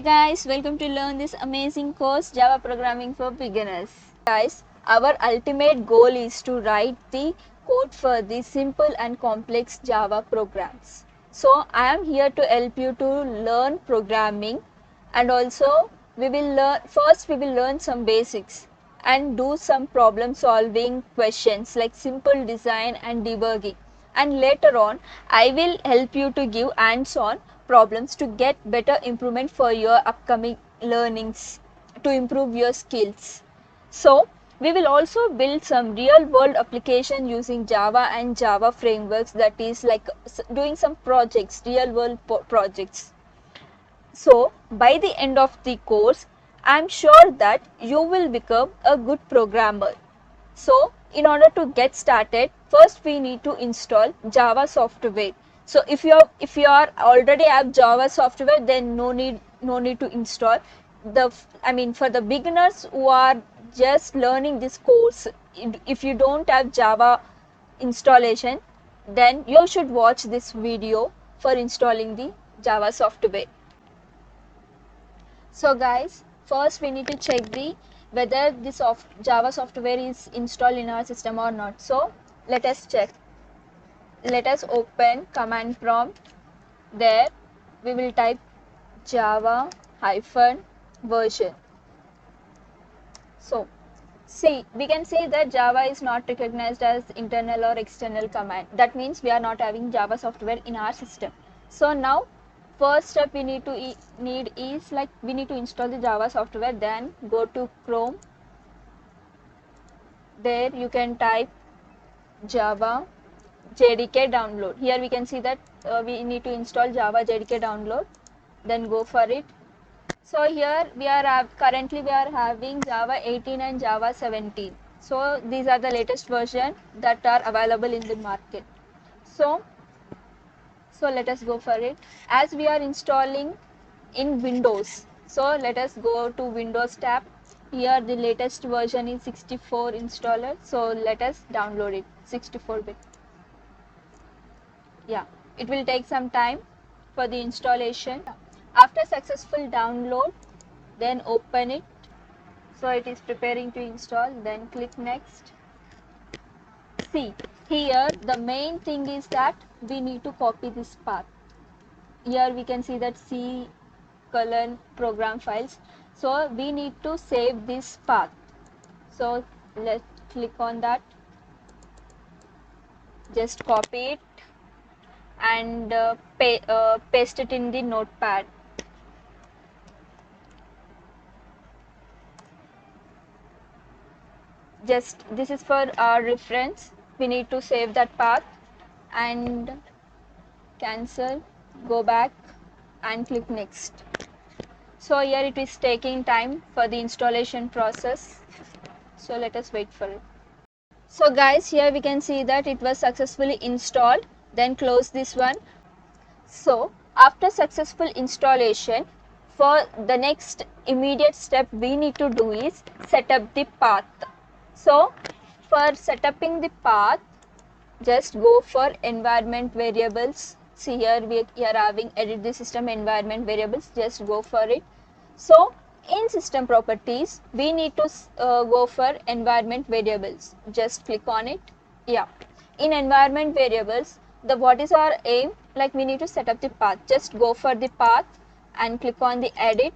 guys, welcome to learn this amazing course Java programming for beginners. Guys, our ultimate goal is to write the code for the simple and complex Java programs. So I am here to help you to learn programming, and also we will learn some basics and do some problem solving questions like simple design and debugging, and later on I will help you to give hands on problems to get better improvement for your upcoming learnings, to improve your skills. So we will also build some real world application using Java and Java frameworks, that is like doing some projects, real world projects. So by the end of the course, I am sure that you will become a good programmer. So in order to get started, first we need to install Java software. So if you are already have Java software, then no need to install. For the beginners who are just learning this course, if you don't have Java installation, then you should watch this video for installing the Java software. So guys, first we need to check whether this Java software is installed in our system or not. So let us check. Let us open command prompt. There we will type Java -version. So see, we can say that Java is not recognized as internal or external command. That means we are not having Java software in our system. So now first step we need to we need to install the Java software. Then go to Chrome. There you can type Java JDK download. Here we can see that we need to install Java JDK download. Then go for it. So here currently we are having Java 18 and Java 17. So these are the latest version that are available in the market. So let us go for it. As we are installing in Windows, so let us go to Windows tab. Here the latest version is 64 installer. So let us download it, 64-bit. Yeah, it will take some time for the installation. After successful download, then open it. So it is preparing to install. Then click next. See, here the main thing is that we need to copy this path. Here we can see that C program files. So we need to save this path. So let's click on that. Just copy it and paste it in the notepad. Just this is for our reference. We need to save that path and cancel, go back and click next. So here it is taking time for the installation process. So let us wait for it. So guys, here we can see that it was successfully installed. Then close this one. So after successful installation, for the next immediate step we need to do is set up the path. So for setting the path, just go for environment variables. See, here we are having edit the system environment variables. Just go for it. So in system properties, we need to go for environment variables. Just click on it. Yeah, in environment variables, what is our aim? Like we need to set up the path. Just go for the path and click on the edit.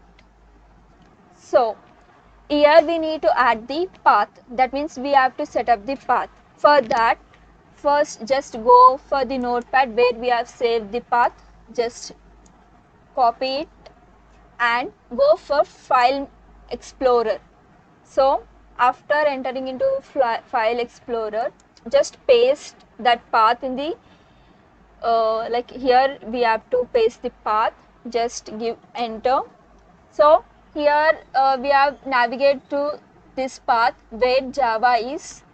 So here we need to add the path. That means we have to set up the path. For that, first just go for the notepad where we have saved the path. Just copy it and go for File Explorer. So after entering into File Explorer, just paste that path in the like here we have to paste the path. Just give enter. So here we have navigate to this path where Java is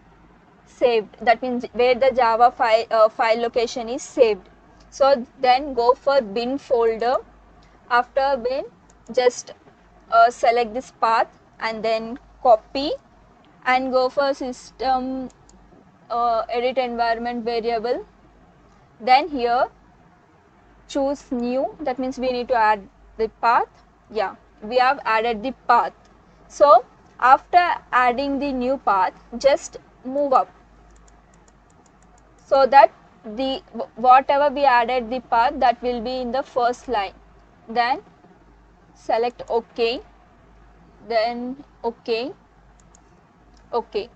saved. That means where the Java file location is saved. So then go for bin folder. After bin, just select this path and then copy and go for system edit environment variable. Then here choose new. That means we need to add the path. Yeah, we have added the path. So after adding the new path, just move up so that the whatever we added the path, that will be in the first line. Then select OK, then OK, OK,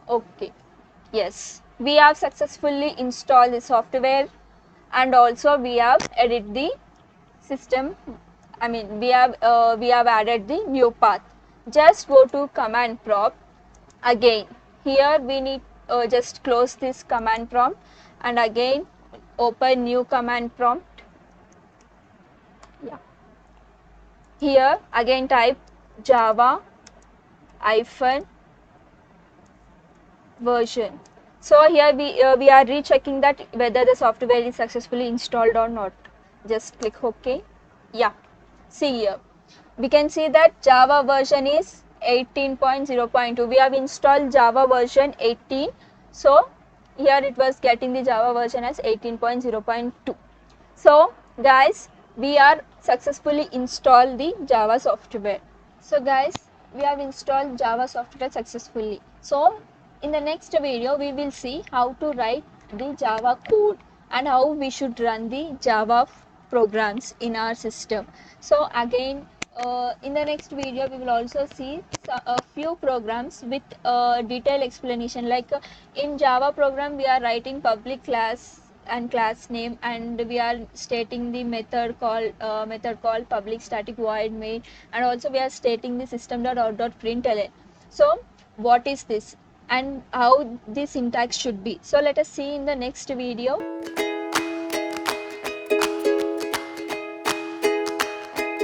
OK. Yes, we have successfully installed the software, and also we have edited the system. I mean, we have added the new path. Just go to command prompt. Again, here we need just close this command prompt, and again open new command prompt. Yeah. Here again type Java hyphen version. So here we are rechecking that whether the software is successfully installed or not. Just click OK. Yeah, see here. We can see that Java version is 18.0.2. We have installed Java version 18. So here it was getting the Java version as 18.0.2. So guys, we are successfully installed the Java software. So guys, we have installed Java software successfully. So in the next video, we will see how to write the Java code and how we should run the Java programs in our system. So again, in the next video, we will also see a few programs with detailed explanation. Like in Java program, we are writing public class and class name, and we are stating the method called public static void main, and also we are stating the system.out.println. So what is this and how the syntax should be? So let us see in the next video.